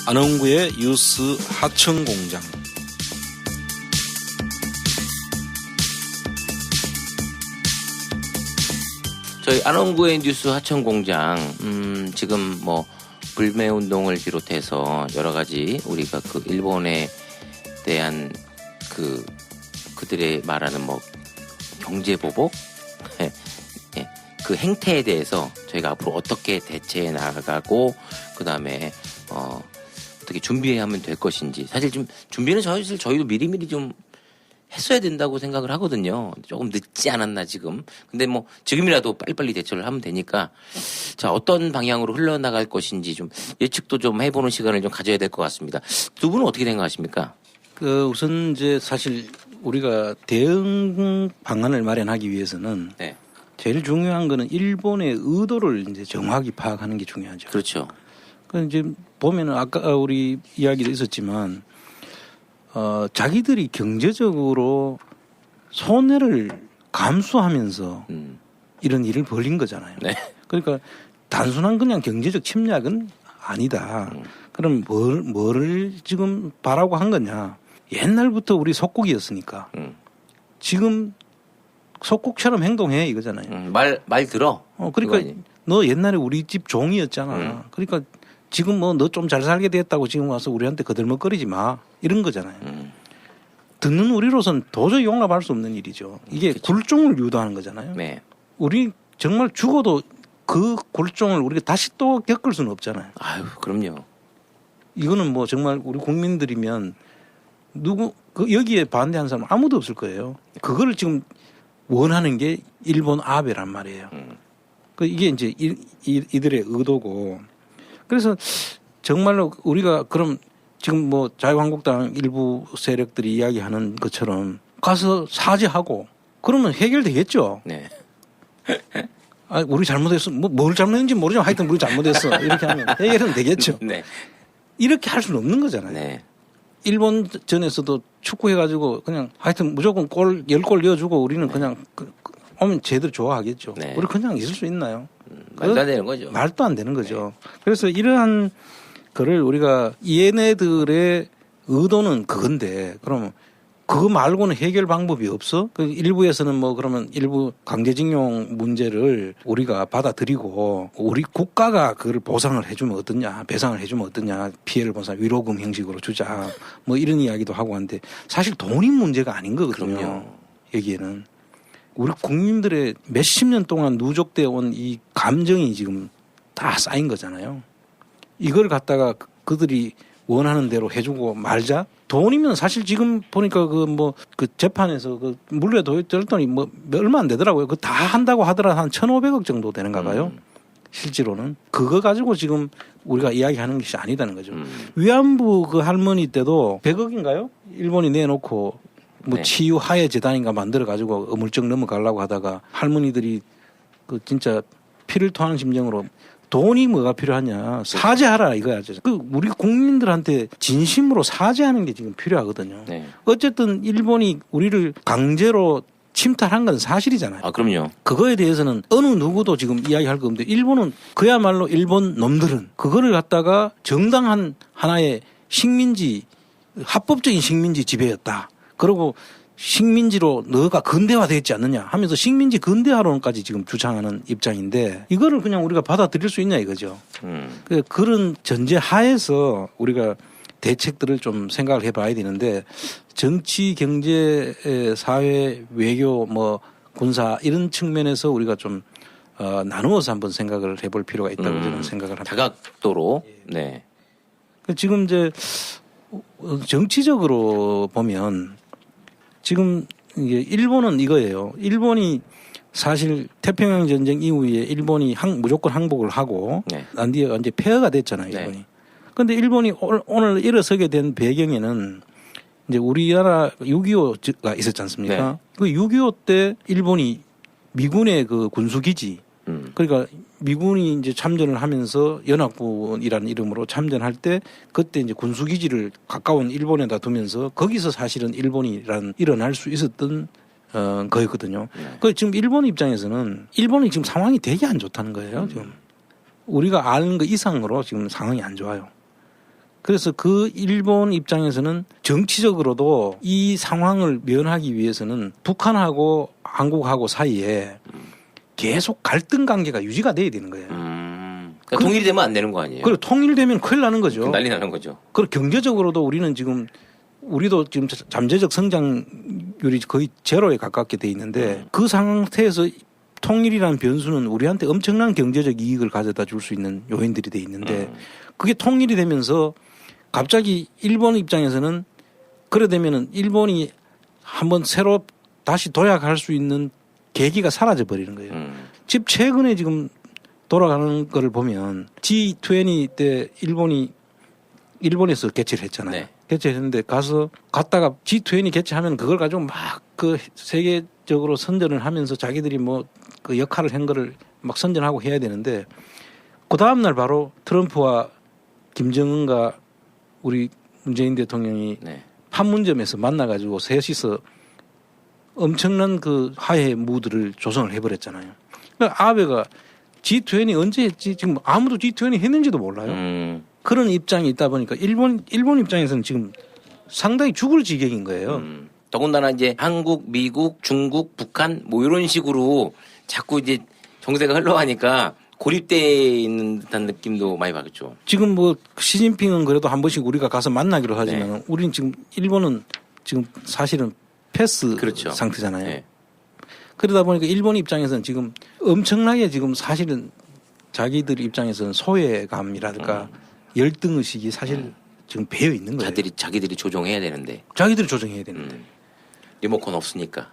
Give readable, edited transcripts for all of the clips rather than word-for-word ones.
안원구의 뉴스 하청공장. 저희 안원구의 뉴스 하청공장, 지금 뭐 불매운동을 비롯해서 여러 가지 우리가 그 일본에 대한 그들의 말하는 뭐 경제보복 그 행태에 대해서 저희가 앞으로 어떻게 대처해 나가고 그다음에 어떻게 준비해야 하면 될 것인지, 사실 좀 준비는 사실 저희도 미리미리 좀 했어야 된다고 생각을 하거든요. 조금 늦지 않았나 지금. 근데 뭐 지금이라도 빨리빨리 대처를 하면 되니까, 자, 어떤 방향으로 흘러나갈 것인지 좀 예측도 좀 해보는 시간을 좀 가져야 될 것 같습니다. 두 분은 어떻게 생각하십니까? 우선 이제 사실 우리가 대응 방안을 마련하기 위해서는 네. 제일 중요한 거는 일본의 의도를 이제 정확히 파악하는 게 중요하죠. 그렇죠. 그 이제 보면은 아까 우리 이야기도 있었지만 자기들이 경제적으로 손해를 감수하면서 이런 일을 벌인 거잖아요. 네. 그러니까 단순한 그냥 경제적 침략은 아니다. 그럼 뭐를 지금 바라고 한 거냐? 옛날부터 우리 속국이었으니까 지금 속국처럼 행동해 이거잖아요. 말 들어. 그러니까 그거니. 너 옛날에 우리 집 종이었잖아. 그러니까 지금 뭐 너 좀 잘 살게 됐다고 지금 와서 우리한테 거들먹거리지 마. 이런 거잖아요. 듣는 우리로선 도저히 용납할 수 없는 일이죠. 이게 그렇죠. 굴종을 유도하는 거잖아요. 네. 우리 정말 죽어도 그 굴종을 우리가 다시 또 겪을 수는 없잖아요. 아유, 그럼요. 이거는 뭐 정말 우리 국민들이면 여기에 반대하는 사람 아무도 없을 거예요. 그거를 지금 원하는 게 일본 아베란 말이에요. 이게 이제 이들의 의도고. 그래서 정말로 우리가 그럼 지금 뭐 자유한국당 일부 세력들이 이야기하는 것처럼 가서 사죄하고 그러면 해결되겠죠. 네. 우리 잘못했어. 뭘 잘못했는지 모르지만 하여튼 우리 잘못했어. 이렇게 하면 해결은 되겠죠. 네. 이렇게 할 수는 없는 거잖아요. 네. 일본전에서도 축구해가지고 그냥 하여튼 무조건 10골 넣어주고 우리는 그냥 오면 제대로 좋아하겠죠. 네. 우리 그냥 있을 수 있나요? 말도 안 되는 거죠. 말도 안 되는 거죠. 그래서 이러한 거를 우리가 얘네들의 의도는 그건데 그러면 그거 말고는 해결 방법이 없어? 일부에서는 뭐 그러면 일부 강제징용 문제를 우리가 받아들이고 우리 국가가 그걸 보상을 해주면 어떠냐, 배상을 해주면 어떠냐, 피해를 본 사람 위로금 형식으로 주자, 뭐 이런 이야기도 하고 하는데 사실 돈이 문제가 아닌 거거든요. 그럼요. 여기에는 우리 국민들의 몇십 년 동안 누적되어 온 이 감정이 지금 다 쌓인 거잖아요. 이걸 갖다가 그들이 원하는 대로 해주고 말자. 돈이면 사실 지금 보니까 그 재판에서 그 물레 들었더니 뭐 얼마 안 되더라고요. 그 다 한다고 하더라도 한 1,500억 정도 되는가 봐요. 실제로는. 그거 가지고 지금 우리가 이야기하는 것이 아니다는 거죠. 위안부 그 할머니 때도 100억인가요? 일본이 내놓고 뭐 네. 치유 하해 재단인가 만들어 가지고 어물쩍 넘어가려고 하다가 할머니들이 그 진짜 피를 토하는 심정으로 돈이 뭐가 필요하냐, 사죄하라 이거야죠. 우리 국민들한테 진심으로 사죄하는 게 지금 필요하거든요. 네. 어쨌든 일본이 우리를 강제로 침탈한 건 사실이잖아요. 아, 그럼요. 그거에 대해서는 어느 누구도 지금 이야기할 거 없는데 일본은 그야말로 일본 놈들은 그거를 갖다가 정당한 하나의 식민지, 합법적인 식민지 지배였다. 그리고 식민지로 너가 근대화되었지 않느냐 하면서 식민지 근대화론까지 지금 주장하는 입장인데 이거를 그냥 우리가 받아들일 수 있냐 이거죠. 그런 전제 하에서 우리가 대책들을 좀 생각을 해봐야 되는데 정치, 경제, 사회, 외교, 뭐 군사 이런 측면에서 우리가 좀 나누어서 한번 생각을 해볼 필요가 있다고 저는 생각을 합니다. 다각도로. 네. 지금 이제 정치적으로 보면 지금 이게 일본은 이거예요. 일본이 사실 태평양 전쟁 이후에 일본이 무조건 항복을 하고 네. 난 뒤에 이제 폐허가 됐잖아요. 일본이. 그런데 일본이 오늘 일어서게 된 배경에는 이제 우리나라 6.25가 있었지 않습니까? 네. 그 6.25 때 일본이 미군의 그 군수기지 그러니까 미군이 이제 참전을 하면서 연합군이라는 이름으로 참전할 때 그때 이제 군수기지를 가까운 일본에다 두면서 거기서 사실은 일어날 수 있었던 거였거든요. 그 지금 일본 입장에서는 일본이 지금 상황이 되게 안 좋다는 거예요. 지금 우리가 아는 것 이상으로 지금 상황이 안 좋아요. 그래서 그 일본 입장에서는 정치적으로도 이 상황을 면하기 위해서는 북한하고 한국하고 사이에 계속 갈등 관계가 유지가 돼야 되는 거예요. 그러니까 통일이 되면 안 되는 거 아니에요? 그리고 통일되면 큰일 나는 거죠. 난리 나는 거죠. 그리고 경제적으로도 우리는 지금 우리도 지금 잠재적 성장률이 거의 제로에 가깝게 돼 있는데 그 상태에서 통일이라는 변수는 우리한테 엄청난 경제적 이익을 가져다 줄 수 있는 요인들이 돼 있는데 그게 통일이 되면서 갑자기 일본 입장에서는 그래 되면은 일본이 한번 새로 다시 도약할 수 있는 계기가 사라져 버리는 거예요. 집 최근에 지금 돌아가는 거를 보면 G20 때 일본에서 개최를 했잖아요. 네. 개최했는데 갔다가 G20 개최하면 그걸 가지고 막 그 세계적으로 선전을 하면서 자기들이 뭐 그 역할을 한 거를 막 선전하고 해야 되는데 그 다음날 바로 트럼프와 김정은과 우리 문재인 대통령이 네. 판문점에서 만나가지고 셋이서 엄청난 그 화해 무드를 조성을 해버렸잖아요. 그러니까 아베가 G20 언제 했지? 지금 아무도 G20 했는지도 몰라요. 그런 입장이 있다 보니까 일본 입장에서는 지금 상당히 죽을 지경인 거예요. 더군다나 이제 한국, 미국, 중국, 북한 뭐 이런 식으로 자꾸 이제 정세가 흘러가니까 고립돼 있는 듯한 느낌도 많이 받겠죠. 지금 뭐 시진핑은 그래도 한 번씩 우리가 가서 만나기로 하지만 네. 우리는 지금 일본은 지금 사실은 패스 그렇죠. 상태잖아요. 네. 그러다 보니까 일본 입장에서는 지금 엄청나게 지금 사실은 자기들 입장에서는 소외감이랄까 열등의식이 사실 지금 배어 있는 거예요. 자기들이 조종해야 되는데 자기들이 조정해야 되는데. 리모컨 없으니까.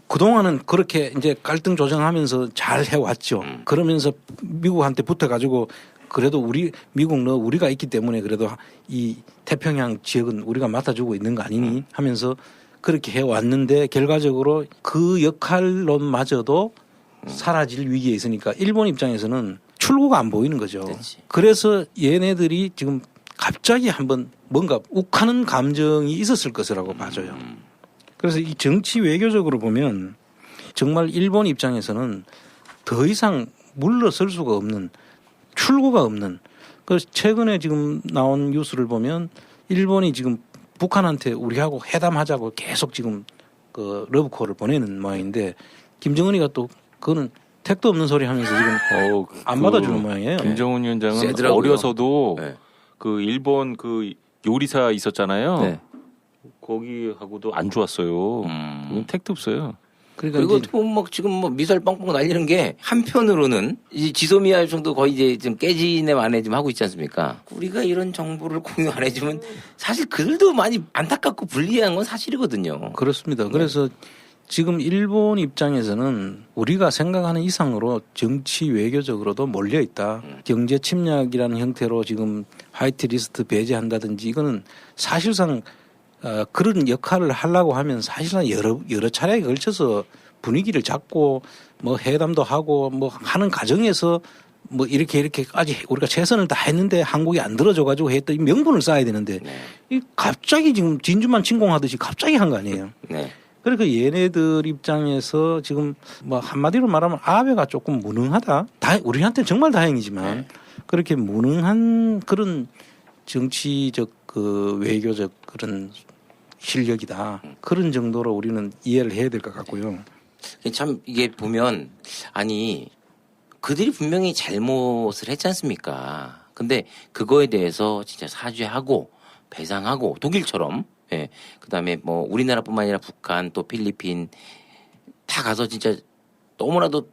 그동안은 그렇게 이제 갈등 조정하면서 잘 해왔죠. 그러면서 미국한테 붙어가지고 그래도 미국 너 우리가 있기 때문에 그래도 이 태평양 지역은 우리가 맡아주고 있는 거 아니니 하면서 그렇게 해왔는데 결과적으로 그 역할론마저도 사라질 위기에 있으니까 일본 입장에서는 출구가 안 보이는 거죠. 그렇지. 그래서 얘네들이 지금 갑자기 한번 뭔가 욱하는 감정이 있었을 것이라고 봐져요. 그래서 이 정치 외교적으로 보면 정말 일본 입장에서는 더 이상 물러설 수가 없는 출구가 없는 그래서 최근에 지금 나온 뉴스를 보면 일본이 지금 북한한테 우리하고 회담하자고 계속 지금 그 러브콜을 보내는 모양인데 김정은이가 또 그거는 택도 없는 소리 하면서 지금 안 받아주는 모양이에요. 김정은 위원장은 세더라고요. 어려서도 네. 그 일본 그 요리사 있었잖아요. 네. 거기하고도 안 좋았어요. 그건 택도 없어요. 그러니까 그리고 이제 뭐 지금 뭐 미사일 빵빵 날리는 게 한편으로는 이 지소미아 정도 거의 이제 지금 깨지네 만에 지금 하고 있지 않습니까? 우리가 이런 정보를 공유 안 해주면 사실 그들도 많이 안타깝고 불리한 건 사실이거든요. 그렇습니다. 그래서 지금 일본 입장에서는 우리가 생각하는 이상으로 정치 외교적으로도 몰려 있다. 경제 침략이라는 형태로 지금 화이트리스트 배제한다든지 이거는 사실상 그런 역할을 하려고 하면 사실상 여러 차례에 걸쳐서 분위기를 잡고 뭐 회담도 하고 뭐 하는 과정에서 뭐 이렇게까지 우리가 최선을 다했는데 한국이 안 들어줘가지고 했던 이 명분을 쌓아야 되는데 이 갑자기 지금 진주만 침공하듯이 갑자기 한 거 아니에요. 네. 그러니까 얘네들 입장에서 지금 뭐 한마디로 말하면 아베가 조금 무능하다. 우리한테는 정말 다행이지만 그렇게 무능한 그런 정치적 그 외교적 그런 실력이다. 그런 정도로 우리는 이해를 해야 될 것 같고요. 참 이게 보면 아니 그들이 분명히 잘못을 했지 않습니까? 근데 그거에 대해서 진짜 사죄하고 배상하고 독일처럼 예. 그다음에 뭐 우리나라뿐만 아니라 북한 또 필리핀 다 가서 진짜 너무나도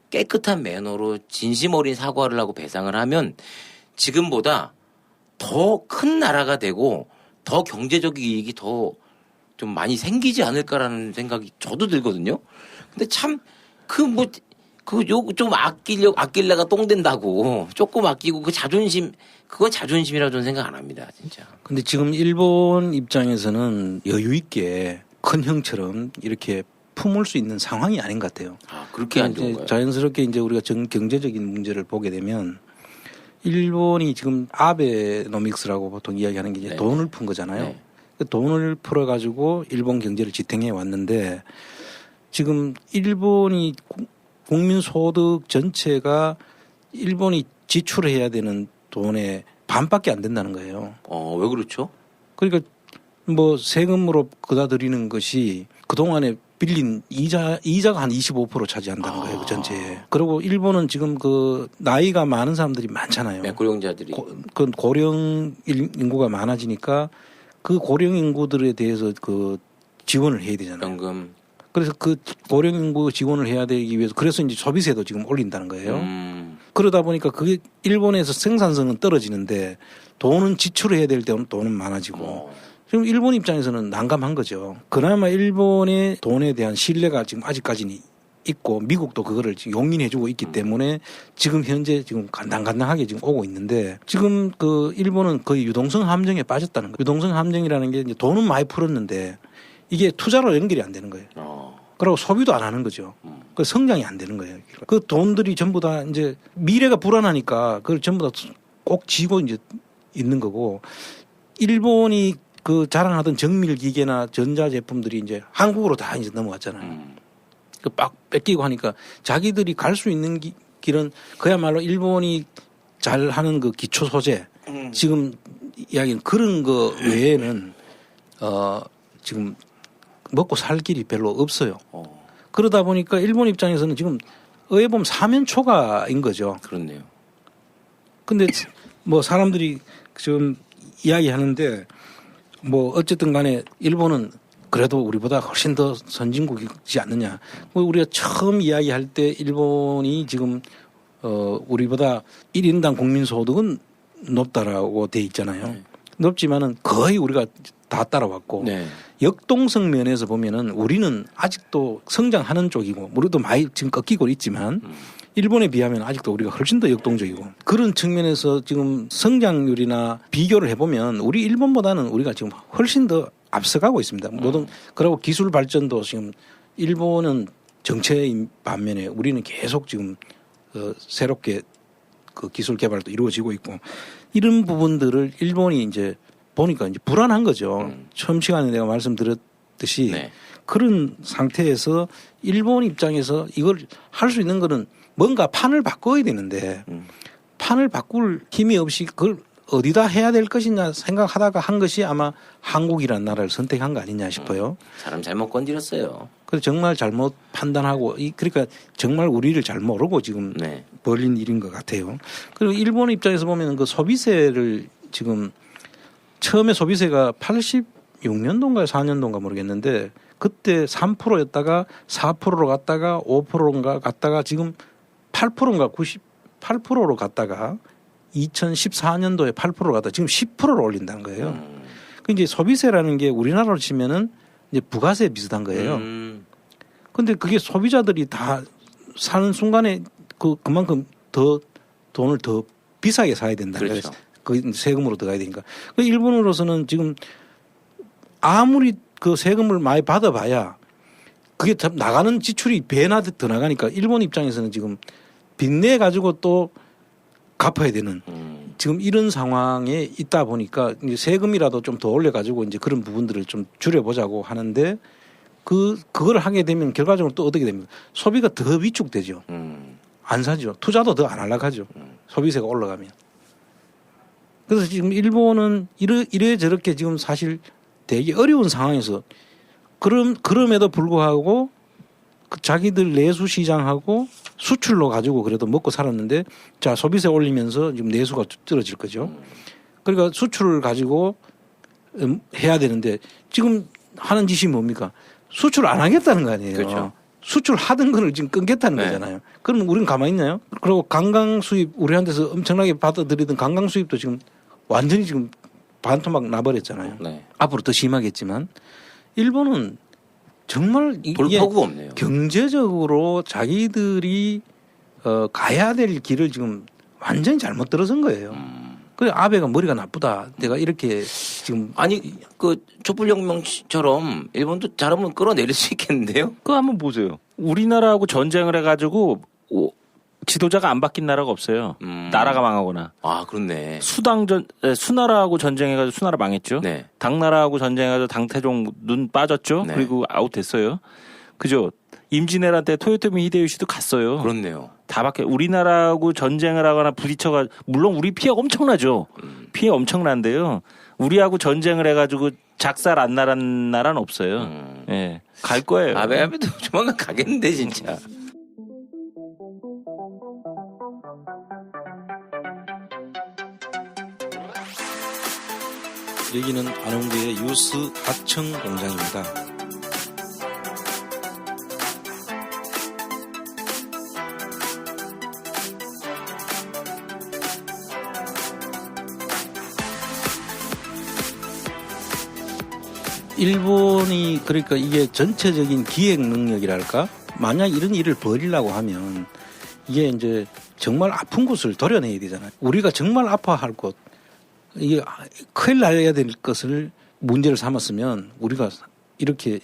깨끗한 매너로 진심 어린 사과를 하고 배상을 하면 지금보다 더 큰 나라가 되고 더 경제적 이익이 더 좀 많이 생기지 않을까라는 생각이 저도 들거든요. 근데 참 좀 아낄래가 똥 된다고 조금 아끼고 그건 자존심이라고 저는 생각 안 합니다, 진짜. 근데 지금 일본 입장에서는 여유 있게 큰 형처럼 이렇게 품을 수 있는 상황이 아닌 것 같아요. 아, 그렇게 안 좋은 거예요? 자연스럽게 이제 우리가 경제적인 문제를 보게 되면 일본이 지금 아베노믹스라고 보통 이야기하는 게 이제 돈을 푼 거잖아요. 네. 그 돈을 풀어가지고 일본 경제를 지탱해 왔는데 지금 일본이 국민 소득 전체가 일본이 지출해야 되는 돈의 반밖에 안 된다는 거예요. 왜 그렇죠? 그러니까 뭐 세금으로 걷어들이는 것이 그동안에 빌린 이자가 한 25% 차지한다는 거예요. 그 전체에. 그리고 일본은 지금 그 나이가 많은 사람들이 많잖아요. 네, 고령자들이. 그 고령 인구가 많아지니까 그 고령 인구들에 대해서 그 지원을 해야 되잖아요. 연금. 그래서 그 고령 인구 지원을 해야 되기 위해서 그래서 이제 소비세도 지금 올린다는 거예요. 그러다 보니까 그게 일본에서 생산성은 떨어지는데 돈은 지출해야 될 때는 돈은 많아지고 지금 일본 입장에서는 난감한 거죠. 그나마 일본의 돈에 대한 신뢰가 지금 아직까지는 있고 미국도 그거를 지금 용인해주고 있기 때문에 지금 현재 지금 간당간당하게 지금 오고 있는데 지금 그 일본은 거의 유동성 함정에 빠졌다는 거예요. 유동성 함정이라는 게 이제 돈은 많이 풀었는데 이게 투자로 연결이 안 되는 거예요. 그리고 소비도 안 하는 거죠. 그 성장이 안 되는 거예요. 그 돈들이 전부 다 이제 미래가 불안하니까 그걸 전부 다 꼭 쥐고 이제 있는 거고 일본이 그 자랑하던 정밀 기계나 전자 제품들이 이제 한국으로 다 이제 넘어왔잖아요. 그 빡 뺏기고 하니까 자기들이 갈 수 있는 길은 그야말로 일본이 잘 하는 그 기초 소재 지금 이야기는 그런 거 외에는 지금 먹고 살 길이 별로 없어요. 그러다 보니까 일본 입장에서는 지금 어에 보면 사면초가인 거죠. 그렇네요. 근데 뭐 사람들이 지금 이야기하는데 뭐 어쨌든 간에 일본은 그래도 우리보다 훨씬 더 선진국이지 않느냐. 뭐 우리가 처음 이야기할 때 일본이 지금 우리보다 1인당 국민소득은 높다라고 돼 있잖아요. 네. 높지만은 거의 우리가 다 따라왔고 네. 역동성 면에서 보면은 우리는 아직도 성장하는 쪽이고 우리도 많이 지금 꺾이고 있지만 일본에 비하면 아직도 우리가 훨씬 더 역동적이고 그런 측면에서 지금 성장률이나 비교를 해보면 우리 일본보다는 우리가 지금 훨씬 더 앞서가고 있습니다. 모든 그리고 기술 발전도 지금 일본은 정체인 반면에 우리는 계속 지금 새롭게 그 기술 개발도 이루어지고 있고 이런 부분들을 일본이 이제 보니까 이제 불안한 거죠. 처음 시간에 내가 말씀드렸듯이 네. 그런 상태에서 일본 입장에서 이걸 할 수 있는 거는 뭔가 판을 바꿔야 되는데 판을 바꿀 힘이 없이 그걸 어디다 해야 될 것이냐 생각하다가 한 것이 아마 한국이라는 나라를 선택한 거 아니냐 싶어요. 사람 잘못 건드렸어요. 그래서 정말 잘못 판단하고 그러니까 정말 우리를 잘 모르고 지금 네. 벌린 일인 것 같아요. 그리고 일본 입장에서 보면 그 소비세를 지금 처음에 소비세가 86년도인가요 4년도인가 모르겠는데 그때 3%였다가 4%로 갔다가 5%인가 갔다가 지금 8%인가 98%로 갔다가 2014년도에 8%로 갔다 지금 10%로 올린다는 거예요. 그 이제 소비세라는 게 우리나라로 치면은 이제 부가세 비슷한 거예요. 근데 그게 소비자들이 다 사는 순간에 그만큼 더 돈을 더 비싸게 사야 된다는 거예요. 그렇죠. 그 세금으로 들어가야 되니까. 그 일본으로서는 지금 아무리 그 세금을 많이 받아봐야 그게 나가는 지출이 배나 더 나가니까 일본 입장에서는 지금 빚내 가지고 또 갚아야 되는 지금 이런 상황에 있다 보니까 이제 세금이라도 좀 더 올려 가지고 이제 그런 부분들을 좀 줄여보자고 하는데 그걸 하게 되면 결과적으로 또 어떻게 됩니까? 소비가 더 위축되죠. 안 사죠. 투자도 더 안 하려고 하죠. 소비세가 올라가면. 그래서 지금 일본은 이래 저렇게 지금 사실 되게 어려운 상황에서 그럼에도 불구하고 자기들 내수 시장하고 수출로 가지고 그래도 먹고 살았는데 자 소비세 올리면서 지금 내수가 떨어질 거죠. 그러니까 수출을 가지고 해야 되는데 지금 하는 짓이 뭡니까? 수출 안 하겠다는 거 아니에요. 그렇죠. 수출하던 거를 지금 끊겠다는 네. 거잖아요. 그러면 우리는 가만히 있나요? 그리고 관광 수입 우리한테서 엄청나게 받아들이던 관광 수입도 지금 완전히 지금 반토막 나버렸잖아요. 네. 앞으로 더 심하겠지만 일본은 정말 이게 돌파구가 없네요. 경제적으로 자기들이 가야 될 길을 지금 완전히 잘못 들어선 거예요. 그래 아베가 머리가 나쁘다. 내가 이렇게 지금 아니 그 촛불혁명처럼 일본도 잘하면 끌어내릴 수 있겠는데요? 그거 한번 보세요. 우리나라하고 전쟁을 해가지고 지도자가 안 바뀐 나라가 없어요. 나라가 망하거나. 아 그렇네. 수나라하고 전쟁해가지고 수나라 망했죠. 네. 당나라하고 전쟁해가지고 당태종 눈 빠졌죠. 네. 그리고 아웃됐어요. 그죠. 임진왜란 때 토요토미 히데요시도 갔어요. 그렇네요. 다 밖에 우리나라하고 전쟁을 하거나 부딪혀가 물론 우리 피해가 엄청나죠. 피해 엄청난데요. 우리하고 전쟁을 해가지고 작살 안 나란 나라는 없어요. 예. 갈 거예요. 아베도 조만간 가겠는데 진짜. 여기는 안홍구의 유스 하청 공장입니다. 일본이 그러니까 이게 전체적인 기획 능력이랄까? 만약 이런 일을 벌이려고 하면 이게 이제 정말 아픈 곳을 도려내야 되잖아요. 우리가 정말 아파할 곳, 이게 큰일 나야 될 것을 문제를 삼았으면 우리가 이렇게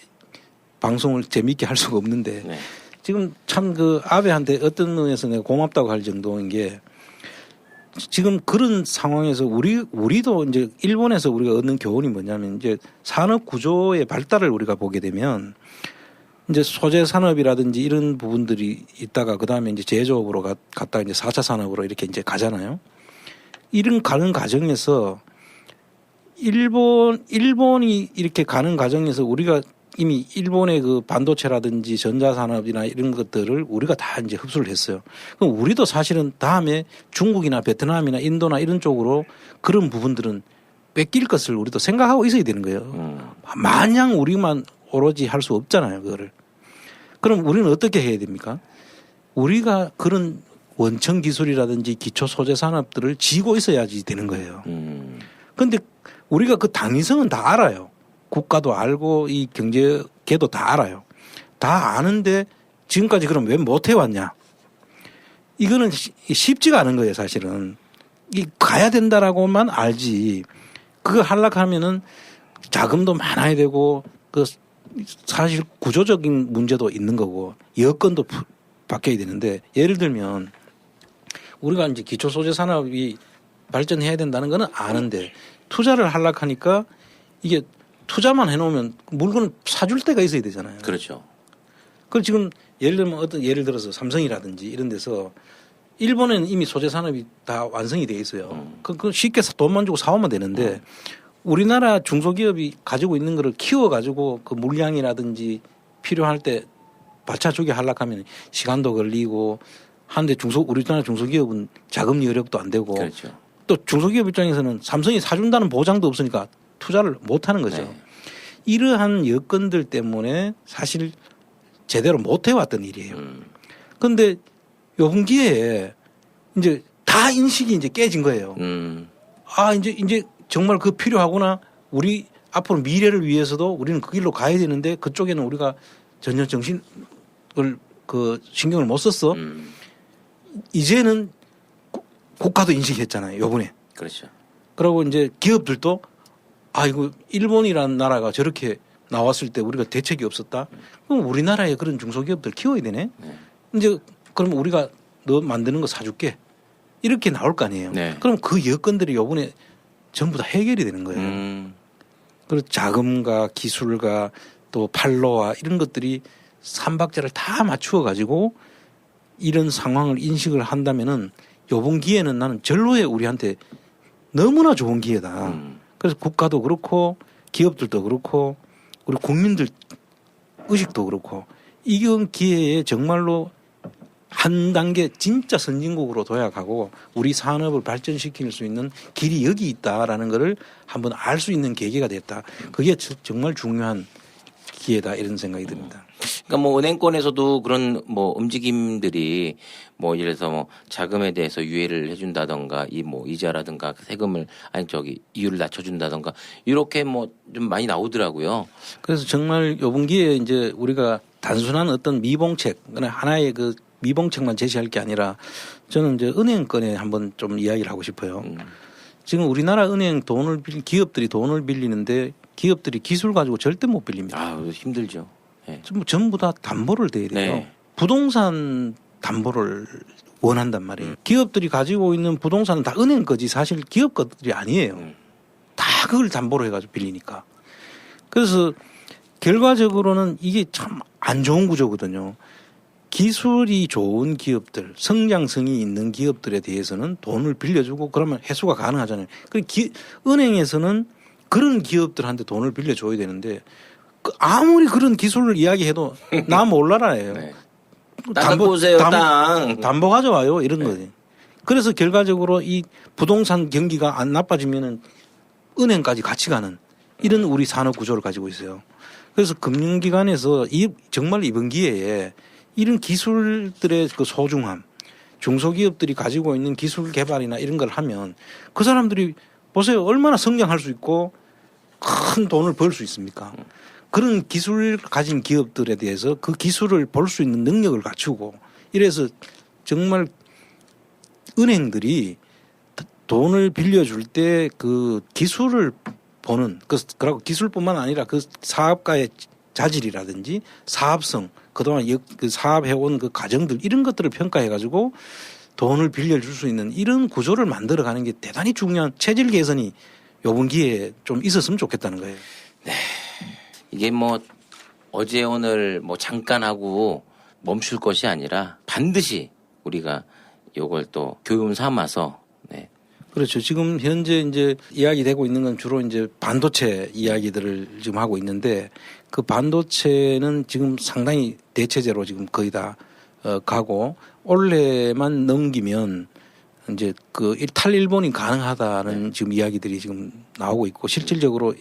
방송을 재미있게 할 수가 없는데 네. 지금 참 그 아베한테 어떤 면에서 내가 고맙다고 할 정도인 게 지금 그런 상황에서 우리도 이제 일본에서 우리가 얻는 교훈이 뭐냐면 이제 산업 구조의 발달을 우리가 보게 되면 이제 소재 산업이라든지 이런 부분들이 있다가 그 다음에 이제 제조업으로 갔다가 이제 4차 산업으로 이렇게 이제 가잖아요. 이런 가는 과정에서 일본이 이렇게 가는 과정에서 우리가 이미 일본의 그 반도체라든지 전자산업이나 이런 것들을 우리가 다 이제 흡수를 했어요. 그럼 우리도 사실은 다음에 중국이나 베트남이나 인도나 이런 쪽으로 그런 부분들은 뺏길 것을 우리도 생각하고 있어야 되는 거예요. 마냥 우리만 오로지 할 수 없잖아요, 그거를. 그럼 우리는 어떻게 해야 됩니까? 우리가 그런 원천 기술이라든지 기초 소재 산업들을 지고 있어야지 되는 거예요. 그런데 우리가 그 당위성은 다 알아요. 국가도 알고 이 경제계도 다 알아요. 다 아는데 지금까지 그럼 왜 못 해왔냐? 이거는 쉽지가 않은 거예요, 사실은. 이 가야 된다라고만 알지. 그거 하려면은 자금도 많아야 되고 그 사실 구조적인 문제도 있는 거고 여건도 바뀌어야 되는데 예를 들면 우리가 이제 기초 소재 산업이 발전해야 된다는 거는 아는데 투자를 하려고 하니까 이게 투자만 해놓으면 물건을 사줄 때가 있어야 되잖아요. 그렇죠. 그럼 지금 예를 들어서 삼성이라든지 이런 데서 일본에는 이미 소재 산업이 다 완성이 돼 있어요. 그 쉽게 돈만 주고 사오면 되는데 우리나라 중소기업이 가지고 있는 거를 키워가지고 그 물량이라든지 필요할 때 받쳐주게 하려고 하면 시간도 걸리고 하는데 우리나라 중소기업은 자금 여력도 안 되고 그렇죠. 또 중소기업 입장에서는 삼성이 사준다는 보장도 없으니까 투자를 못 하는 거죠. 네. 이러한 여건들 때문에 사실 제대로 못 해왔던 일이에요. 그런데 요번 기회에 이제 다 인식이 이제 깨진 거예요. 아, 이제 정말 그 필요하구나. 우리 앞으로 미래를 위해서도 우리는 그 길로 가야 되는데 그쪽에는 우리가 전혀 정신을 신경을 못 썼어. 이제는 국가도 인식했잖아요. 요번에. 그렇죠. 그리고 이제 기업들도 이거 일본이라는 나라가 저렇게 나왔을 때 우리가 대책이 없었다. 그럼 우리나라에 그런 중소기업들 키워야 되네. 이제 그럼 우리가 너 만드는 거 사줄게. 이렇게 나올 거 아니에요. 네. 그럼 그 여건들이 요번에 전부 다 해결이 되는 거예요. 그리고 자금과 기술과 또 판로와 이런 것들이 삼박자를 다 맞추어 가지고 이런 상황을 인식을 한다면은 요번 기회는 나는 절로에 우리한테 너무나 좋은 기회다. 그래서 국가도 그렇고 기업들도 그렇고 우리 국민들 의식도 그렇고 이런 기회에 정말로 한 단계 진짜 선진국으로 도약하고 우리 산업을 발전시킬 수 있는 길이 여기 있다라는 것을 한번 알 수 있는 계기가 됐다. 그게 정말 중요한 기회다 이런 생각이 듭니다. 그러니까 뭐 은행권에서도 그런 뭐 움직임들이 뭐 예를 들어서 뭐 자금에 대해서 유예를 해준다던가 이 뭐 이자라든가 세금을 이율을 낮춰준다던가 이렇게 뭐 좀 많이 나오더라고요. 그래서 정말 요번 기회에 이제 우리가 단순한 어떤 미봉책, 그냥 하나의 그 미봉책만 제시할 게 아니라 저는 이제 은행권에 한번 좀 이야기를 하고 싶어요. 지금 우리나라 은행 기업들이 돈을 빌리는데 기업들이 기술 가지고 절대 못 빌립니다. 힘들죠. 네. 전부 다 담보를 대야 돼요. 네. 부동산 담보를 원한단 말이에요. 기업들이 가지고 있는 부동산은 다 은행 거지 사실 기업 것들이 아니에요. 다 그걸 담보로 해가지고 빌리니까. 그래서 결과적으로는 이게 참 안 좋은 구조거든요. 기술이 좋은 기업들, 성장성이 있는 기업들에 대해서는 돈을 빌려주고 그러면 회수가 가능하잖아요. 은행에서는 그런 기업들한테 돈을 빌려줘야 되는데 아무리 그런 기술을 이야기해도 나 몰라라예요. 네. 땅 보세요, 땅. 담보 가져와요. 이런 네. 거지. 그래서 결과적으로 이 부동산 경기가 안 나빠지면은 은행까지 같이 가는 이런 우리 산업 구조를 가지고 있어요. 그래서 금융기관에서 정말 이번 기회에 이런 기술들의 그 소중함, 중소기업들이 가지고 있는 기술 개발이나 이런 걸 하면 그 사람들이 보세요. 얼마나 성장할 수 있고 큰 돈을 벌 수 있습니까? 그런 기술을 가진 기업들에 대해서 그 기술을 볼 수 있는 능력을 갖추고 이래서 정말 은행들이 돈을 빌려줄 때 그 기술을 보는 그리고 기술뿐만 아니라 그 사업가의 자질이라든지 사업성 그동안 그 사업해온 그 과정들 이런 것들을 평가해 가지고 돈을 빌려줄 수 있는 이런 구조를 만들어가는 게 대단히 중요한 체질 개선이 요번 기회에 좀 있었으면 좋겠다는 거예요. 이게 뭐 어제 오늘 뭐 잠깐 하고 멈출 것이 아니라 반드시 우리가 요걸 또 교훈 삼아서 네. 그렇죠. 지금 현재 이제 이야기되고 있는 건 주로 이제 반도체 이야기들을 지금 하고 있는데 그 반도체는 지금 상당히 대체제로 지금 거의 다 가고 올해만 넘기면 이제 그 탈일본이 가능하다는 지금 이야기들이 지금 나오고 있고 실질적으로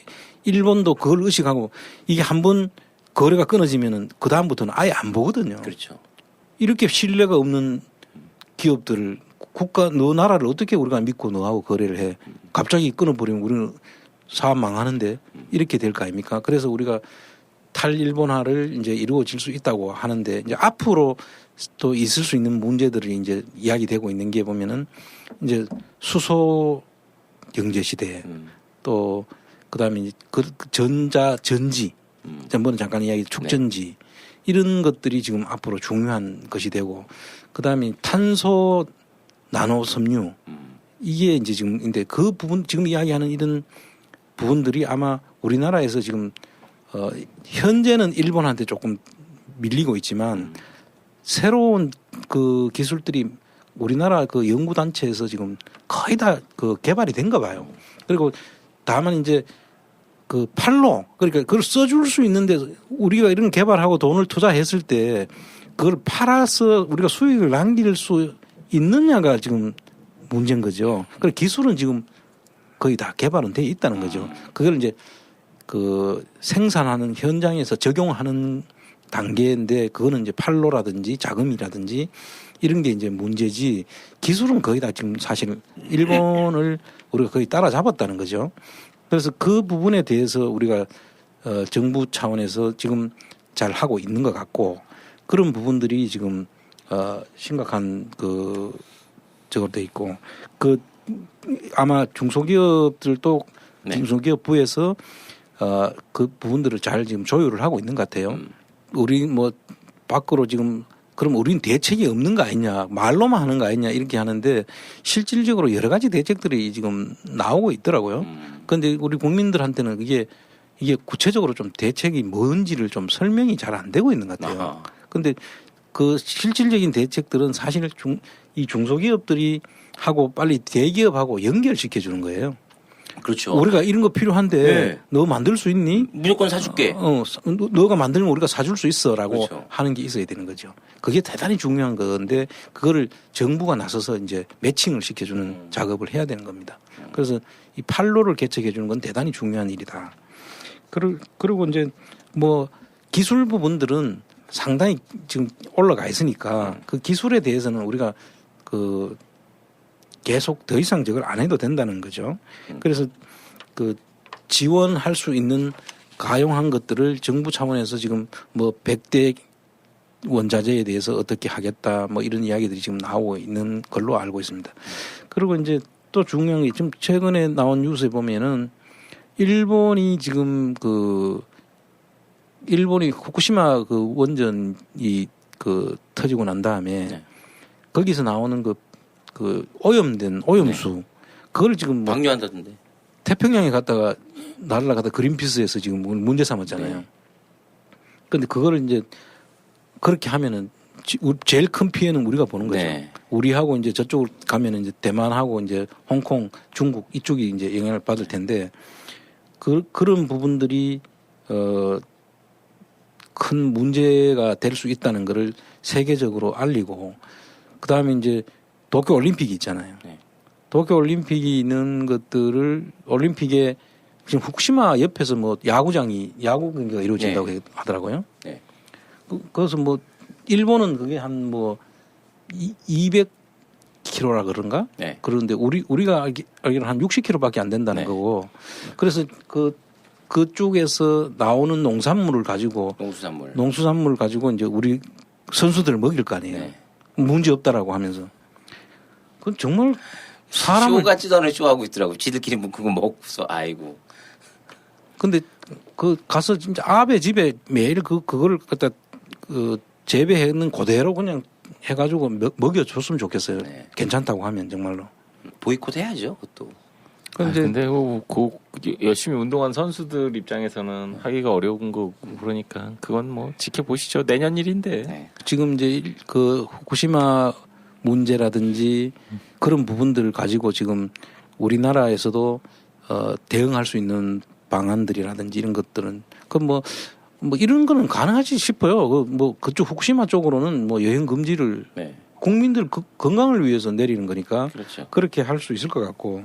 일본도 그걸 의식하고 이게 한번 거래가 끊어지면은 그 다음부터는 아예 안 보거든요. 그렇죠. 이렇게 신뢰가 없는 기업들을 너 나라를 어떻게 우리가 믿고 너하고 거래를 해. 갑자기 끊어버리면 우리는 사업 망하는데 이렇게 될 거 아닙니까? 그래서 우리가 탈일본화를 이제 이루어질 수 있다고 하는데 이제 앞으로 또 있을 수 있는 문제들이 이제 이야기되고 있는 게 보면은 이제 수소 경제 시대 또 그다음에 이제 전지 전번에 잠깐 이야기 축전지 이런 것들이 지금 앞으로 중요한 것이 되고 그다음에 탄소 나노 섬유 이게 이제 지금 근데 그 부분 지금 이야기하는 이런 부분들이 아마 우리나라에서 지금 현재는 일본한테 조금 밀리고 있지만 새로운 그 기술들이 우리나라 그 연구단체에서 지금 거의 다 그 개발이 된가 봐요. 그리고 다만 이제 그 팔로 그러니까 그걸 써줄 수 있는데 우리가 이런 개발하고 돈을 투자했을 때 그걸 팔아서 우리가 수익을 남길 수 있느냐가 지금 문제인 거죠. 그래서 기술은 지금 거의 다 개발은 돼 있다는 거죠. 그걸 이제 그 생산하는 현장에서 적용하는 단계인데 그거는 이제 팔로라든지 자금이라든지 이런 게 이제 문제지 기술은 거의 다 지금 사실 일본을 우리가 거의 따라잡았다는 거죠. 그래서 그 부분에 대해서 우리가 정부 차원에서 지금 잘 하고 있는 것 같고 그런 부분들이 지금 심각한 그 저거 돼 있고 그 아마 중소기업들도 중소기업부에서 그 부분들을 잘 지금 조율을 하고 있는 것 같아요. 우리 뭐 밖으로 지금 그럼 우리는 대책이 없는 거 아니냐 말로만 하는 거 아니냐 이렇게 하는데 실질적으로 여러 가지 대책들이 지금 나오고 있더라고요. 그런데 우리 국민들한테는 이게 구체적으로 좀 대책이 뭔지를 좀 설명이 잘 안 되고 있는 것 같아요. 그런데 그 실질적인 대책들은 사실 이 중소기업들이 하고 빨리 대기업하고 연결시켜 주는 거예요. 그렇죠. 우리가 이런 거 필요한데 네. 너 만들 수 있니? 무조건 사줄게. 너가 만들면 우리가 사줄 수 있어라고 그렇죠. 하는 게 있어야 되는 거죠. 그게 대단히 중요한 건데 그거를 정부가 나서서 이제 매칭을 시켜주는 작업을 해야 되는 겁니다. 그래서 이 판로를 개척해 주는 건 대단히 중요한 일이다. 그리고 이제 뭐 기술 부분들은 상당히 지금 올라가 있으니까 그 기술에 대해서는 우리가 그 계속 더 이상 저걸 안 해도 된다는 거죠. 그래서 그 지원할 수 있는 가용한 것들을 정부 차원에서 지금 뭐 100대 원자재에 대해서 어떻게 하겠다 뭐 이런 이야기들이 지금 나오고 있는 걸로 알고 있습니다. 그리고 이제 또 중요한 게 지금 최근에 나온 뉴스에 보면은 일본이 지금 일본이 후쿠시마 그 원전이 그 터지고 난 다음에 거기서 나오는 그 오염된 오염수 그걸 지금 뭐 방류한다던데. 태평양에 갔다가 날아가다 그린피스에서 지금 문제 삼았잖아요. 그런데 그거를 이제 그렇게 하면은 제일 큰 피해는 우리가 보는 거죠. 네. 우리하고 이제 저쪽으로 가면은 이제 대만하고 이제 홍콩, 중국 이쪽이 이제 영향을 받을 텐데 그런 부분들이 큰 문제가 될 수 있다는 것을 세계적으로 알리고 그다음에 이제 도쿄 올림픽이 있잖아요. 네. 도쿄 올림픽이 있는 것들을 올림픽에 지금 후쿠시마 옆에서 뭐 야구 경기가 이루어진다고 네. 하더라고요. 네. 그래서 뭐 일본은 그게 한 뭐 200km라 그런가? 네. 그런데 우리가 알기로는 한 60km밖에 안 된다는 네. 거고. 그래서 그쪽에서 나오는 농산물을 가지고 농수산물을 가지고 이제 우리 선수들을 먹일 거 아니에요. 네. 문제 없다라고 하면서. 그건 정말 사람을 쇼 같지도 않은 쇼하고 있더라고. 지들끼리 뭐 그거 먹고서 아이고. 근데 가서 진짜 아베 집에 매일 그거를 갖다 재배해는 그대로 그냥 해가지고 먹여줬으면 좋겠어요. 네. 괜찮다고 하면 정말로. 보이콧 해야죠, 그것도. 근데 열심히 운동한 선수들 입장에서는 하기가 어려운 거고 그러니까 그건 뭐 지켜보시죠. 내년 일인데. 네. 지금 이제 후쿠시마 문제라든지 그런 부분들을 가지고 지금 우리나라에서도 대응할 수 있는 방안들이라든지 이런 것들은 뭐 이런 거는 가능하지 싶어요. 그쪽 후쿠시마 쪽으로는 뭐 여행 금지를 네. 국민들 건강을 위해서 내리는 거니까 그렇죠. 그렇게 할 수 있을 것 같고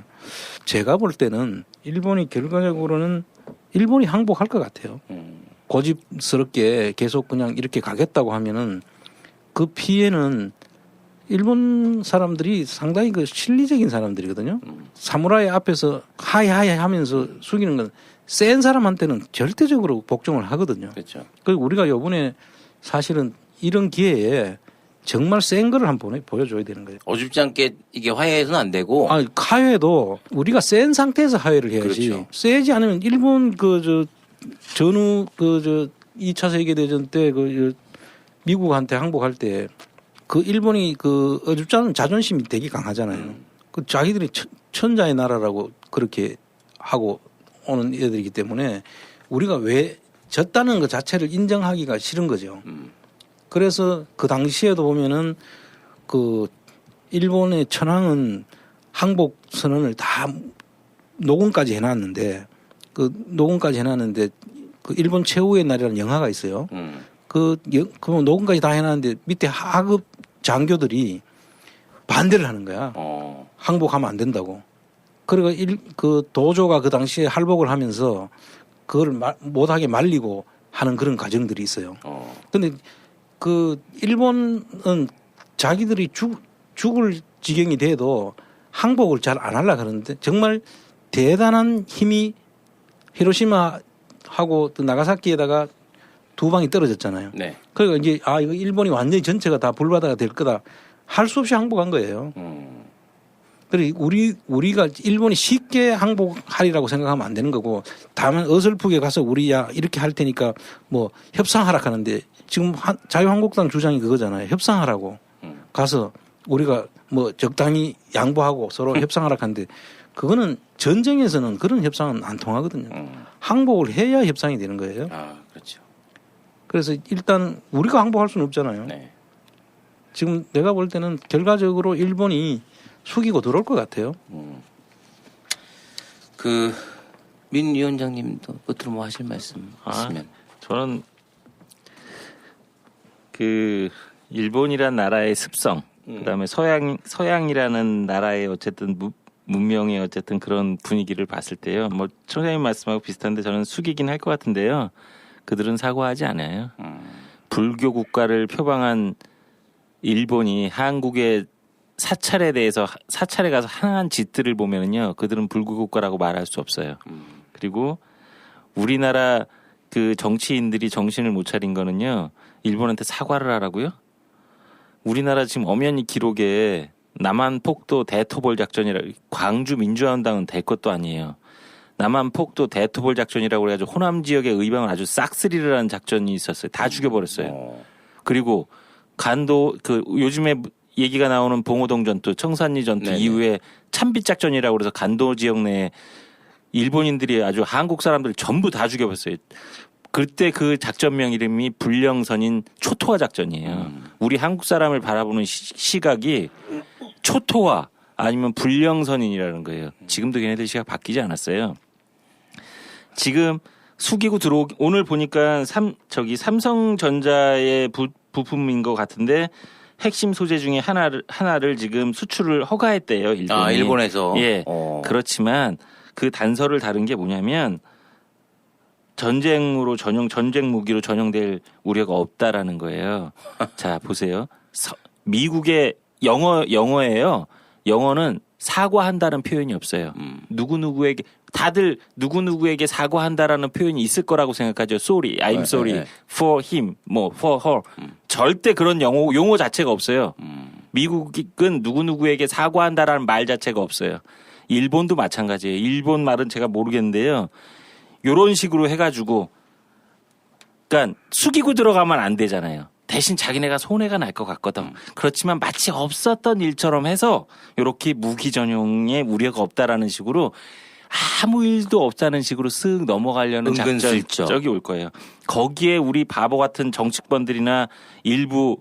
제가 볼 때는 일본이 결과적으로는 일본이 항복할 것 같아요. 고집스럽게 계속 그냥 이렇게 가겠다고 하면은 그 피해는 일본 사람들이 상당히 실리적인 사람들이거든요. 사무라이 앞에서 하이하이 하면서 숙이는 건 센 사람한테는 절대적으로 복종을 하거든요. 그렇죠. 그리고 우리가 요번에 사실은 이런 기회에 정말 센 거를 한번 보여줘야 되는 거예요. 어줍지 않게 이게 화해해서는 안 되고. 하회도 우리가 센 상태에서 하회를 해야지. 그렇죠. 세지 않으면 일본 전후 2차 세계대전 때 미국한테 항복할 때 일본이 어줍지 않은 자존심이 되게 강하잖아요. 자기들이 천자의 나라라고 그렇게 하고 오는 애들이기 때문에 우리가 왜 졌다는 것 자체를 인정하기가 싫은 거죠. 그래서 그 당시에도 보면은 일본의 천황은 항복 선언을 다 녹음까지 해놨는데 일본 최후의 날이라는 영화가 있어요. 그 녹음까지 다 해놨는데 밑에 하급 장교들이 반대를 하는 거야. 항복하면 안 된다고. 그리고 도조가 그 당시에 할복을 하면서 그걸 못하게 말리고 하는 그런 과정들이 있어요. 근데 일본은 자기들이 죽을 지경이 돼도 항복을 잘 안 하려고 하는데 정말 대단한 힘이 히로시마하고 또 나가사키에다가 두 방이 떨어졌잖아요. 네. 그러니까 이제 이거 일본이 완전히 전체가 다 불바다가 될 거다. 할 수 없이 항복한 거예요. 그리고 우리가 일본이 쉽게 항복하리라고 생각하면 안 되는 거고 다만 어설프게 가서 이렇게 할 테니까 뭐 협상하라 하는데 지금 자유한국당 주장이 그거잖아요. 협상하라고 가서 우리가 뭐 적당히 양보하고 서로 협상하라 하는데 그거는 전쟁에서는 그런 협상은 안 통하거든요. 항복을 해야 협상이 되는 거예요. 그렇죠. 그래서 일단 우리가 항복할 수는 없잖아요. 네. 지금 내가 볼 때는 결과적으로 일본이 숙이고 들어올 것 같아요. 민 위원장님도 끝으로 뭐 하실 말씀 있으면. 저는 일본이란 나라의 습성, 그다음에 서양이라는 나라의 어쨌든 문명의 어쨌든 그런 분위기를 봤을 때요. 뭐 총장님 말씀하고 비슷한데 저는 숙이긴 할 것 같은데요. 그들은 사과하지 않아요. 불교 국가를 표방한 일본이 한국의 사찰에 가서 행한 짓들을 보면은요, 그들은 불교 국가라고 말할 수 없어요. 그리고 우리나라 정치인들이 정신을 못 차린 거는요, 일본한테 사과를 하라고요? 우리나라 지금 엄연히 기록에 남한폭도 대토벌 작전이라 광주 민주화운동은 될 것도 아니에요. 남한폭도 대토벌 작전이라고 해가지고 호남 지역의 의방을 아주 싹쓸이를 하는 작전이 있었어요. 다 죽여버렸어요. 그리고 요즘에 얘기가 나오는 봉오동 전투, 청산리 전투 네네. 이후에 참빛 작전이라고 그래서 간도 지역 내에 일본인들이 아주 한국 사람들 전부 다 죽여버렸어요. 그때 그 작전명 이름이 불령선인 초토화 작전이에요. 우리 한국 사람을 바라보는 시각이 초토화 아니면 불령선인이라는 거예요. 지금도 걔네들 시각 바뀌지 않았어요. 지금 숙이고 오늘 보니까 삼성전자의 부품인 것 같은데 핵심 소재 중에 하나를 지금 수출을 허가했대요. 일본이. 아, 일본에서. 예. 그렇지만 그 단서를 다룬 게 뭐냐면 전쟁 무기로 전용될 우려가 없다라는 거예요. 자, 보세요. 미국의 영어예요. 영어는 사과한다는 표현이 없어요. 누구누구에게 다들 누구누구에게 사과한다라는 표현이 있을 거라고 생각하죠. Sorry, I'm sorry for him, for her. 절대 그런 용어 자체가 없어요. 미국은 누구누구에게 사과한다라는 말 자체가 없어요. 일본도 마찬가지예요. 일본 말은 제가 모르겠는데요. 요런 식으로 해가지고, 그러니까 숙이고 들어가면 안 되잖아요. 대신 자기네가 손해가 날 것 같거든. 그렇지만 마치 없었던 일처럼 해서 이렇게 무기 전용에 우려가 없다라는 식으로 아무 일도 없다는 식으로 쓱 넘어가려는 작전적이 올 거예요. 거기에 우리 바보 같은 정치권들이나 일부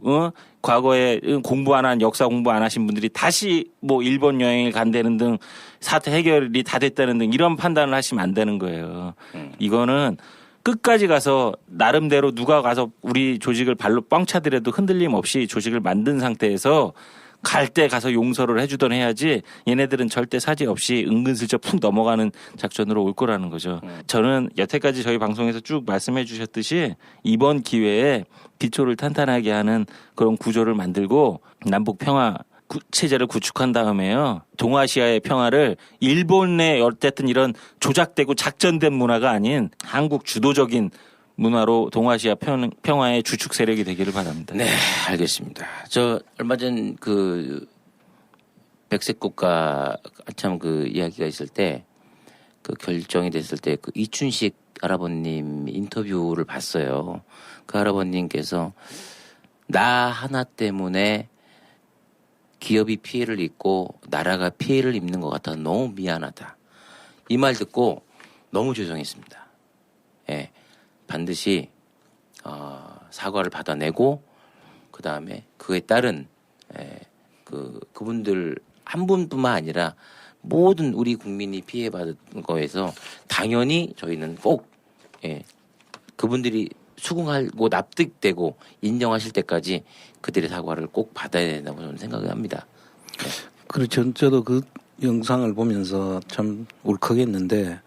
과거에 공부 안 한 역사 공부 안 하신 분들이 다시 뭐 일본 여행을 간다는 등 사태 해결이 다 됐다는 등 이런 판단을 하시면 안 되는 거예요. 이거는 끝까지 가서 나름대로 누가 가서 우리 조직을 발로 뻥 차더라도 흔들림 없이 조직을 만든 상태에서 갈 때 가서 용서를 해주던 해야지 얘네들은 절대 사지 없이 은근슬쩍 푹 넘어가는 작전으로 올 거라는 거죠. 저는 여태까지 저희 방송에서 쭉 말씀해 주셨듯이 이번 기회에 기초를 탄탄하게 하는 그런 구조를 만들고 남북 평화 체제를 구축한 다음에요. 동아시아의 평화를 일본의 어쨌든 이런 조작되고 작전된 문화가 아닌 한국 주도적인 문화로 동아시아 평화의 주축 세력이 되기를 바랍니다. 네, 알겠습니다. 저 얼마 전 그 백색 국가 한참 그 이야기가 있을 때 그 결정이 됐을 때 그 이춘식 할아버님 인터뷰를 봤어요. 그 할아버님께서 나 하나 때문에 기업이 피해를 입고 나라가 피해를 입는 것 같아 너무 미안하다. 이 말 듣고 너무 죄송했습니다. 예, 반드시 사과를 받아내고 그 다음에 그에 따른 그분들 한 분뿐만 아니라 모든 우리 국민이 피해받은 거에서 당연히 저희는 꼭 그분들이 수긍하고 납득되고 인정하실 때까지 그들의 사과를 꼭 받아야 된다고 저는 생각을 합니다. 네. 그렇죠. 저도 그 영상을 보면서 참 울컥했는데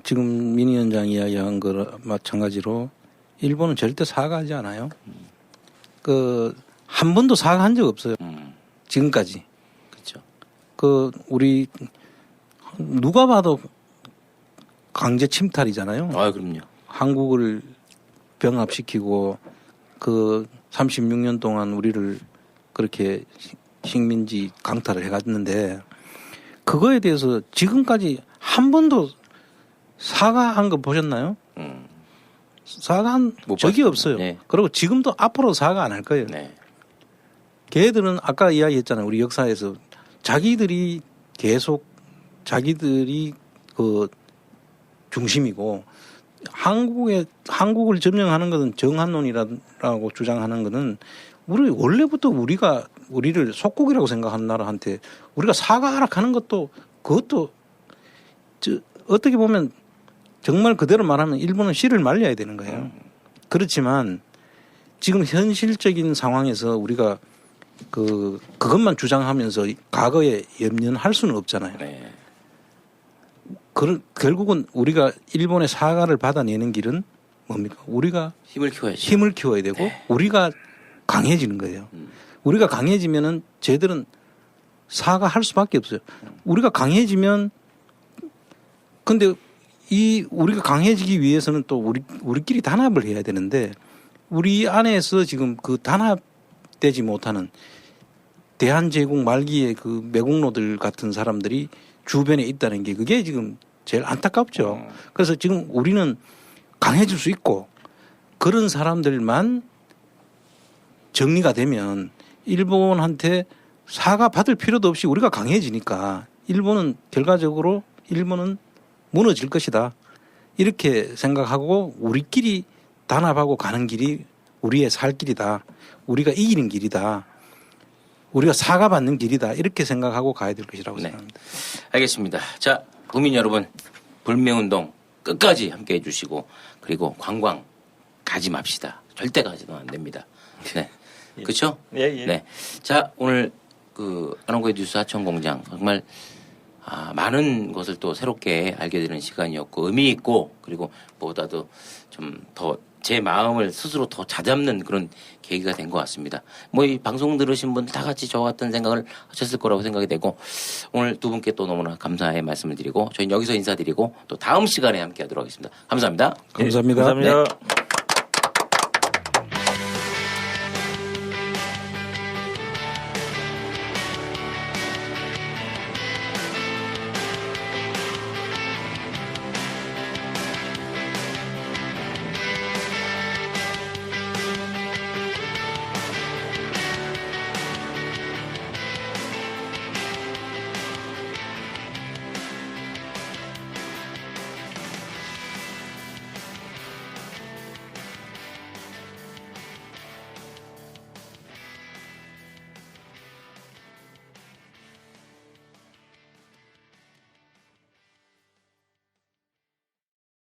지금 민 위원장 이야기한 거 마찬가지로 일본은 절대 사과하지 않아요. 한 번도 사과한 적 없어요. 지금까지. 그렇죠. 우리 누가 봐도 강제 침탈이잖아요. 아, 그럼요. 한국을 병합시키고 36년 동안 우리를 그렇게 식민지 강탈을 해갔는데 그거에 대해서 지금까지 한 번도 사과한 거 보셨나요? 사과한 적이 없어요. 네. 그리고 지금도 앞으로 사과 안 할 거예요. 네. 걔들은 아까 이야기했잖아요. 우리 역사에서 자기들이 계속 자기들이 중심이고 한국을 점령하는 것은 정한론이라고 주장하는 것은 우리 원래부터 우리를 속국이라고 생각하는 나라한테 우리가 사과하라 하는 것도 그것도 어떻게 보면 정말 그대로 말하면 일본은 씨를 말려야 되는 거예요. 그렇지만 지금 현실적인 상황에서 우리가 그것만 주장하면서 과거에 염려할 수는 없잖아요. 네. 결국은 우리가 일본의 사과를 받아내는 길은 뭡니까? 우리가 힘을 키워야죠. 힘을 키워야 되고 네. 우리가 강해지는 거예요. 우리가 강해지면은 쟤들은 사과할 수밖에 없어요. 우리가 강해지면 근데 우리가 강해지기 위해서는 또 우리끼리 단합을 해야 되는데 우리 안에서 지금 그 단합되지 못하는 대한제국 말기의 그 매국노들 같은 사람들이 주변에 있다는 게 그게 지금 제일 안타깝죠. 그래서 지금 우리는 강해질 수 있고 그런 사람들만 정리가 되면 일본한테 사과 받을 필요도 없이 우리가 강해지니까 결과적으로 일본은 무너질 것이다. 이렇게 생각하고 우리끼리 단합하고 가는 길이 우리의 살 길이다. 우리가 이기는 길이다. 우리가 사과받는 길이다. 이렇게 생각하고 가야 될 것이라고 네. 생각합니다. 알겠습니다. 자, 국민 여러분, 불매운동 끝까지 함께 해주시고, 그리고 관광 가지 맙시다. 절대 가지도 안 됩니다. 네. 그렇죠? 예, 예. 네. 자, 오늘 그 안원구의 뉴스 하천공장 정말 많은 것을 또 새롭게 알게 되는 시간이었고 의미 있고 그리고 무엇보다도 좀 더 제 마음을 스스로 더 다잡는 그런 계기가 된 것 같습니다. 뭐 이 방송 들으신 분들 다 같이 저와 같은 생각을 하셨을 거라고 생각이 되고 오늘 두 분께 또 너무나 감사의 말씀을 드리고 저희는 여기서 인사드리고 또 다음 시간에 함께 하도록 하겠습니다. 감사합니다. 감사합니다. 감사합니다. 네.